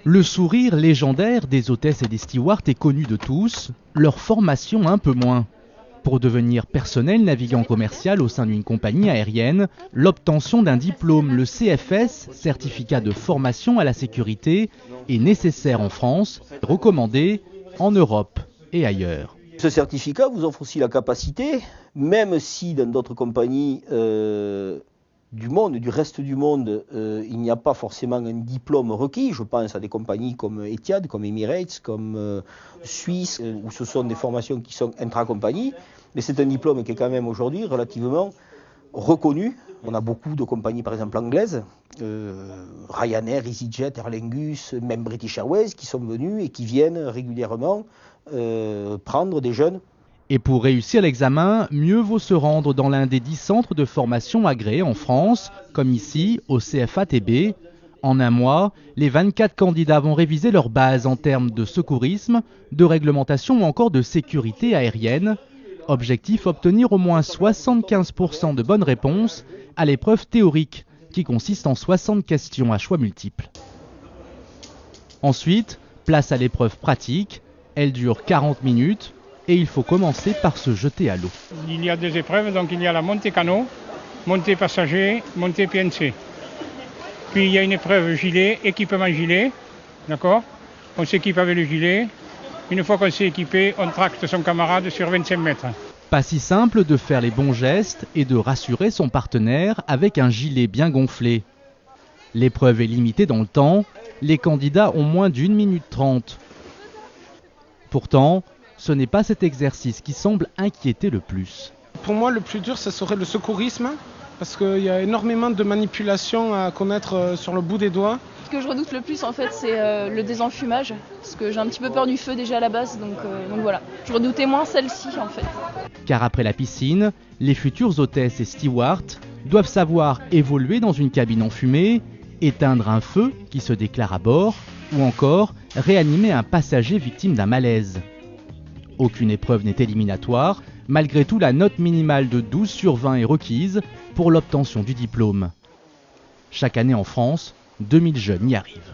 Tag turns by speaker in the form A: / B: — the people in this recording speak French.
A: Le sourire légendaire des hôtesses et des stewards est connu de tous, leur formation un peu moins. Pour devenir personnel navigant commercial au sein d'une compagnie aérienne, l'obtention d'un diplôme, le CFS, certificat de formation à la sécurité, est nécessaire en France, recommandé en Europe et ailleurs.
B: Ce certificat vous offre aussi la capacité, même si dans d'autres compagnies du reste du monde, il n'y a pas forcément un diplôme requis. Je pense à des compagnies comme Etihad, comme Emirates, comme Suisse, où ce sont des formations qui sont intra-compagnies. Mais c'est un diplôme qui est quand même aujourd'hui relativement reconnu. On a beaucoup de compagnies, par exemple anglaises, Ryanair, EasyJet, Aer Lingus, même British Airways, qui sont venus et qui viennent régulièrement prendre des jeunes.
A: Et pour réussir l'examen, mieux vaut se rendre dans l'un des 10 centres de formation agréés en France, comme ici, au CFATB. En un mois, les 24 candidats vont réviser leur base en termes de secourisme, de réglementation ou encore de sécurité aérienne. Objectif, obtenir au moins 75% de bonnes réponses à l'épreuve théorique, qui consiste en 60 questions à choix multiples. Ensuite, place à l'épreuve pratique. Elle dure 40 minutes. Et il faut commencer par se jeter à l'eau.
C: Il y a deux épreuves, donc il y a la montée canot, montée passager, montée PNC. Puis il y a une épreuve gilet, équipement gilet, d'accord? On s'équipe avec le gilet. Une fois qu'on s'est équipé, on tracte son camarade sur 25 mètres.
A: Pas si simple de faire les bons gestes et de rassurer son partenaire avec un gilet bien gonflé. L'épreuve est limitée dans le temps, les candidats ont moins d'1 minute 30. Pourtant, ce n'est pas cet exercice qui semble inquiéter le plus.
D: Pour moi, le plus dur, ce serait le secourisme, parce qu'il y a énormément de manipulations à connaître sur le bout des doigts.
E: Ce que je redoute le plus, en fait, c'est le désenfumage, parce que j'ai un petit peu peur du feu déjà à la base, donc voilà. Je redoutais moins celle-ci, en fait.
A: Car après la piscine, les futures hôtesses et stewards doivent savoir évoluer dans une cabine enfumée, éteindre un feu qui se déclare à bord, ou encore réanimer un passager victime d'un malaise. Aucune épreuve n'est éliminatoire, malgré tout la note minimale de 12 sur 20 est requise pour l'obtention du diplôme. Chaque année en France, 2000 jeunes y arrivent.